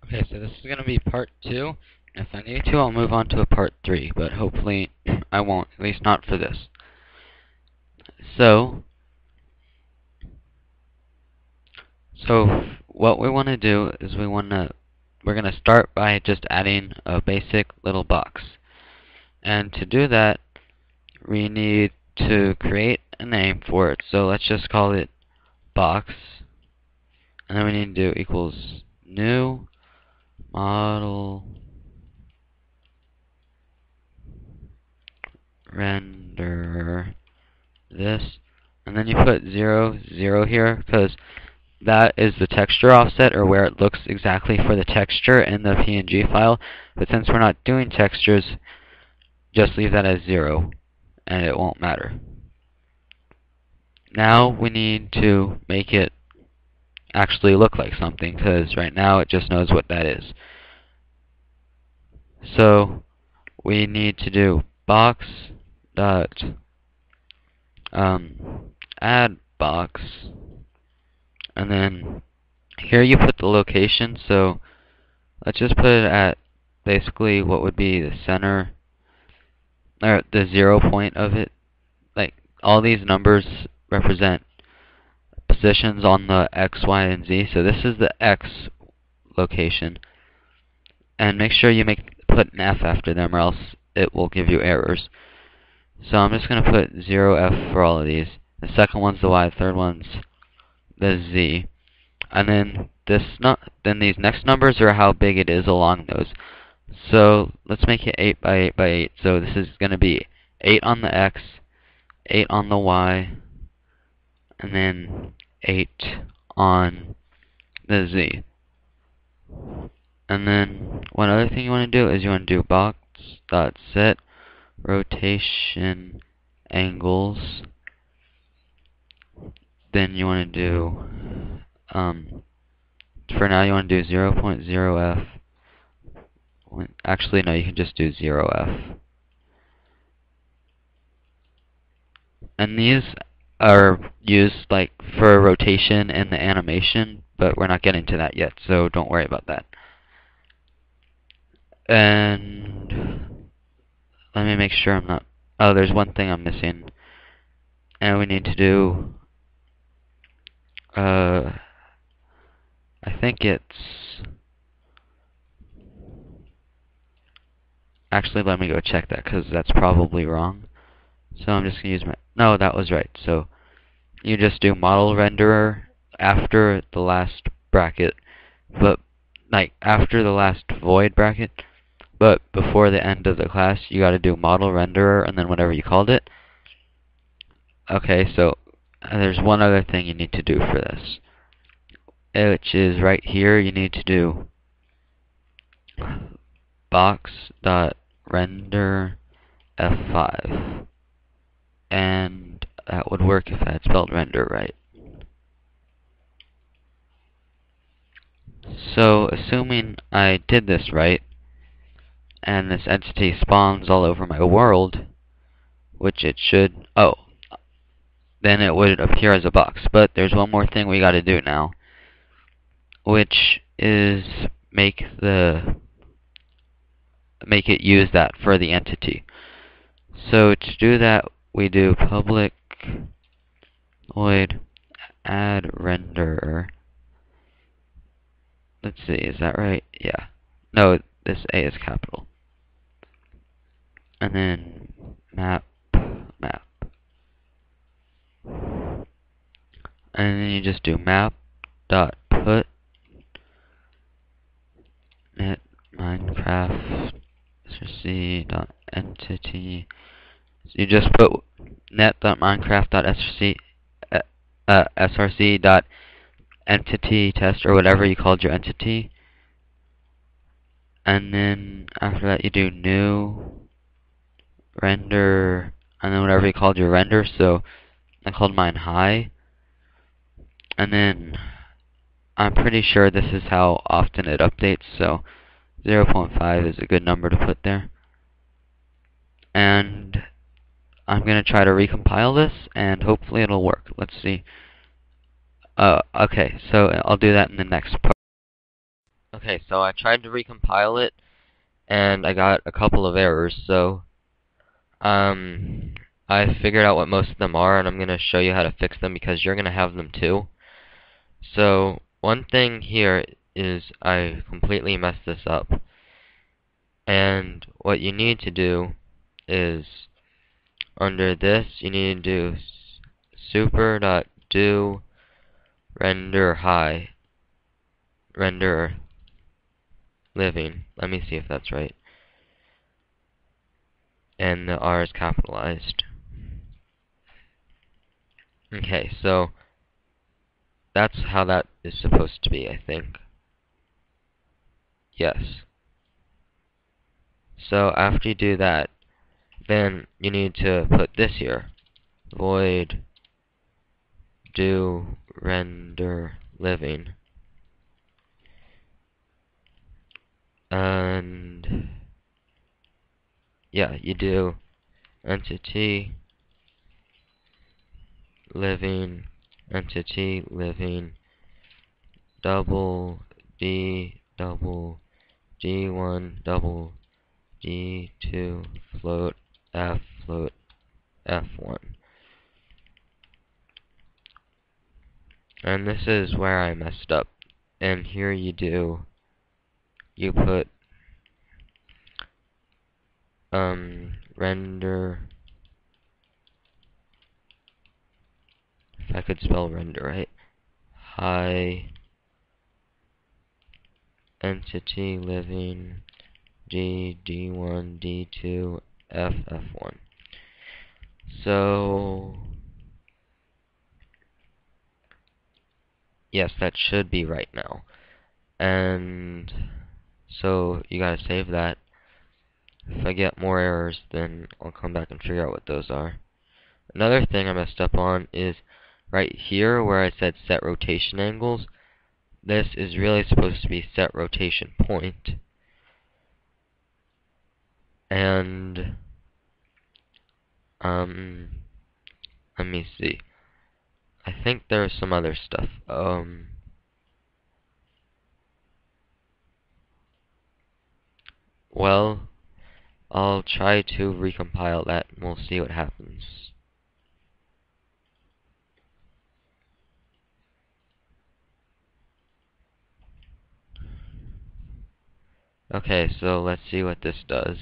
Okay, so this is going to be part 2. If I need to, I'll move on to a part 3, but hopefully I won't, at least not for this. So what we want to do is we're going to start by just adding a basic little box. And to do that, we need to create a name for it. So let's just call it box. And then we need to do equals new model render this, and then you put 0, 0 here, because that is the texture offset, or where it looks exactly for the texture in the PNG file. But since we're not doing textures, just leave that as 0, and it won't matter. Now we need to make it actually look like something, because right now it just knows what that is. So we need to do box dot add box, and then here you put the location. So let's just put it at basically what would be the center, or the 0 point of it. Like, all these numbers represent positions on the X, Y, and Z. So this is the X location. And make sure you put an F after them, or else it will give you errors. So I'm just going to put 0F for all of these. The second one's the Y, the third one's the Z. And then these next numbers are how big it is along those. So let's make it 8 by 8 by 8. So this is going to be 8 on the X, 8 on the Y, and then 8 on the Z. And then one other thing you want to do is you want to do box.set rotation angles. Then you want to do, for now you want to do 0.0F. Actually, no, you can just do 0F. And these are used like for rotation in the animation, but we're not getting to that yet, so don't worry about that. And let me make sure I'm not... Oh, there's one thing I'm missing. And we need to do... I think it's... Actually, let me go check that, because that's probably wrong. So I'm just going to use my... No, that was right. So you just do model renderer after the last bracket, but like after the last void bracket, but before the end of the class, you got to do model renderer and then whatever you called it. Okay, so there's one other thing you need to do for this, which is right here. You need to do box.render F5, and that would work if I had spelled render right. So assuming I did this right, and this entity spawns all over my world, which it should, then it would appear as a box. But there's one more thing we got to do now, which is make it use that for the entity. So to do that, we do public void add renderer. Let's see, is that right? Yeah. No, this A is capital. And then map. And then you just do map.put net Minecraft src.entity. So you just put net.minecraft.src.entity test, or whatever you called your entity. And then after that you do new render, and then whatever you called your render. So I called mine high. And then I'm pretty sure this is how often it updates, so 0.5 is a good number to put there. And I'm going to try to recompile this, and hopefully it'll work. Let's see. Okay, so I'll do that in the next part. Okay, so I tried to recompile it, and I got a couple of errors, so um, I figured out what most of them are, and I'm going to show you how to fix them because you're going to have them too. So, one thing here is I completely messed this up, and what you need to do is, under this, you need to do super.do render high, render living. Let me see if that's right. And the R is capitalized. Okay, so that's how that is supposed to be, I think. Yes. So after you do that, then you need to put this here. Void do render living. And yeah, you do entity living, entity living, double double D1 double D2 float F1. And this is where I messed up. And here you put render, if I could spell render right, high entity living D1 D2 F1. So yes, that should be right now. And so you gotta save that. If I get more errors, then I'll come back and figure out what those are. Another thing I messed up on is right here where I said set rotation angles. This is really supposed to be set rotation point. And let me see. I think there's some other stuff. Well, I'll try to recompile that and we'll see what happens. Okay, so let's see what this does.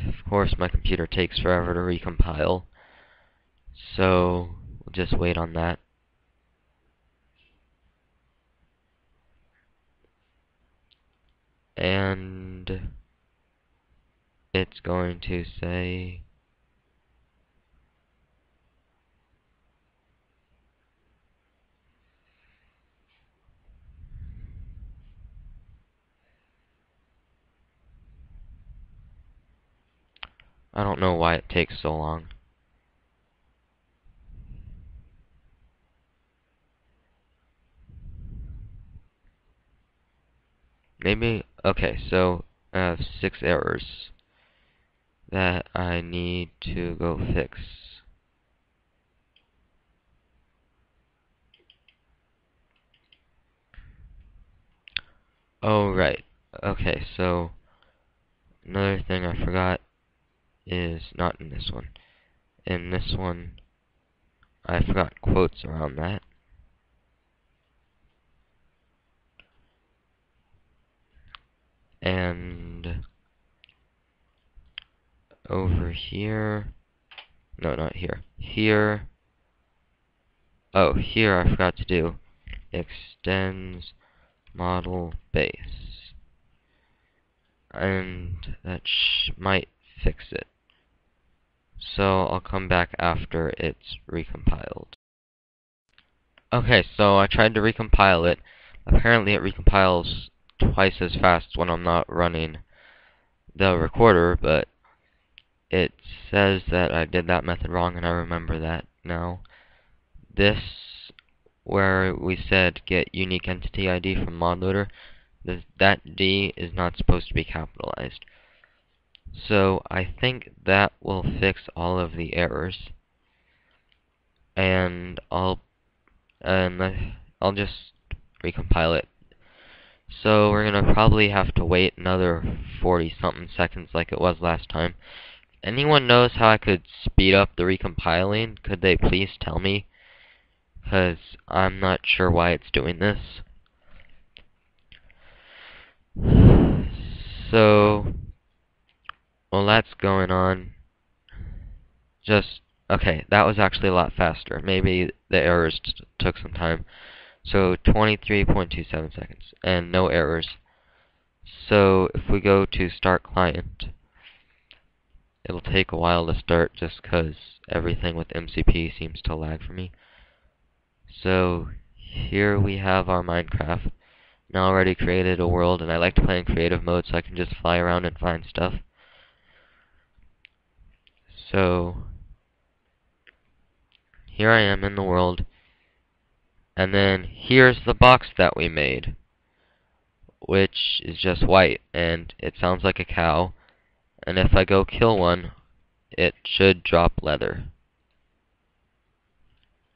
Of course, my computer takes forever to recompile, so we'll just wait on that. And it's going to say I don't know why it takes so long. Maybe, okay, so I have 6 errors that I need to go fix. Oh, right. Okay, so another thing I forgot is not in this one. In this one, I forgot quotes around that. And over here, no, not here. Here, oh, here I forgot to do extends model base. And that might fix it. So I'll come back after it's recompiled. Okay, so I tried to recompile it. Apparently it recompiles twice as fast when I'm not running the recorder, but it says that I did that method wrong, and I remember that now. This, where we said get unique entity ID from modloader, that D is not supposed to be capitalized. So I think that will fix all of the errors, and I'll just recompile it. So we're gonna probably have to wait another 40 something seconds like it was last time. Anyone knows how I could speed up the recompiling? Could they please tell me? Because I'm not sure why it's doing this. So, while that's going on, okay, that was actually a lot faster. Maybe the errors took some time. So 23.27 seconds, and no errors. So if we go to Start Client, it'll take a while to start just because everything with MCP seems to lag for me. So here we have our Minecraft. Now already created a world, and I like to play in creative mode so I can just fly around and find stuff. So here I am in the world, and then here's the box that we made, which is just white, and it sounds like a cow. And if I go kill one, it should drop leather.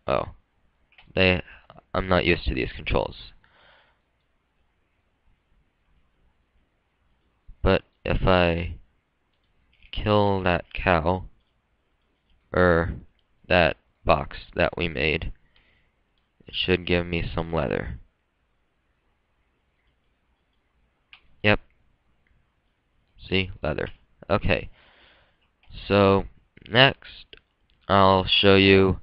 Oh, I'm not used to these controls. But if I kill that cow, or that box that we made, it should give me some leather. Yep. See? Leather. Okay. So, next, I'll show you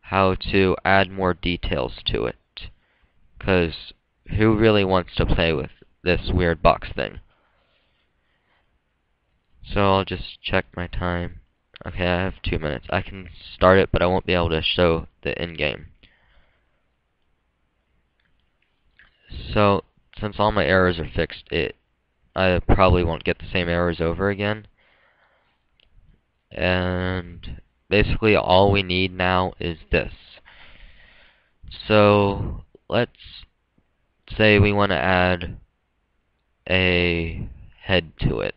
how to add more details to it. Because who really wants to play with this weird box thing? So I'll just check my time. Okay, I have 2 minutes. I can start it, but I won't be able to show the in-game. So, since all my errors are fixed, I probably won't get the same errors over again. And basically all we need now is this. So, let's say we want to add a head to it.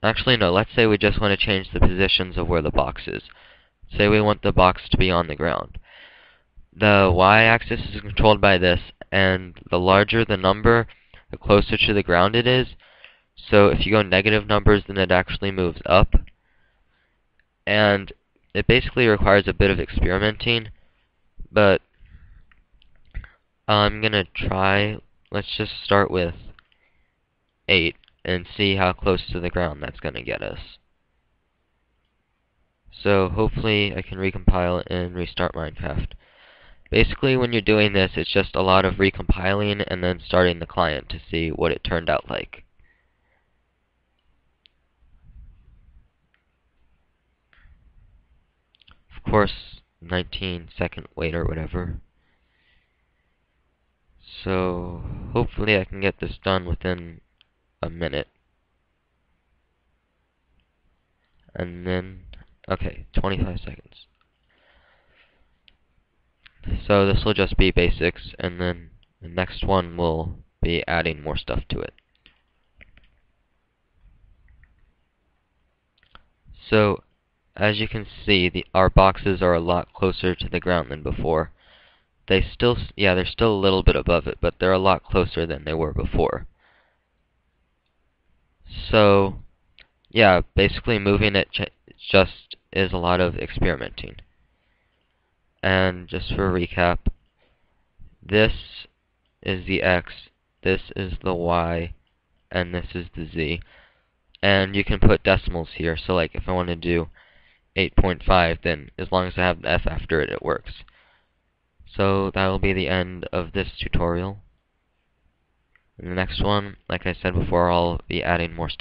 Actually, no, let's say we just want to change the positions of where the box is. Say we want the box to be on the ground. The y-axis is controlled by this, and the larger the number, the closer to the ground it is. So if you go negative numbers, then it actually moves up. And it basically requires a bit of experimenting, but I'm gonna try. Let's just start with 8 and see how close to the ground that's gonna get us. So hopefully I can recompile and restart Minecraft. Basically, when you're doing this, it's just a lot of recompiling and then starting the client to see what it turned out like. Of course, 19-second wait or whatever. So hopefully I can get this done within a minute. And then, okay, 25 seconds. So this will just be basics, and then the next one will be adding more stuff to it. So, as you can see, our boxes are a lot closer to the ground than before. They're still a little bit above it, but they're a lot closer than they were before. So, yeah, basically moving it just is a lot of experimenting. And just for a recap, this is the X, this is the Y, and this is the Z. And you can put decimals here, so like if I want to do 8.5, then as long as I have the F after it, it works. So that'll be the end of this tutorial. In the next one, like I said before, I'll be adding more stuff.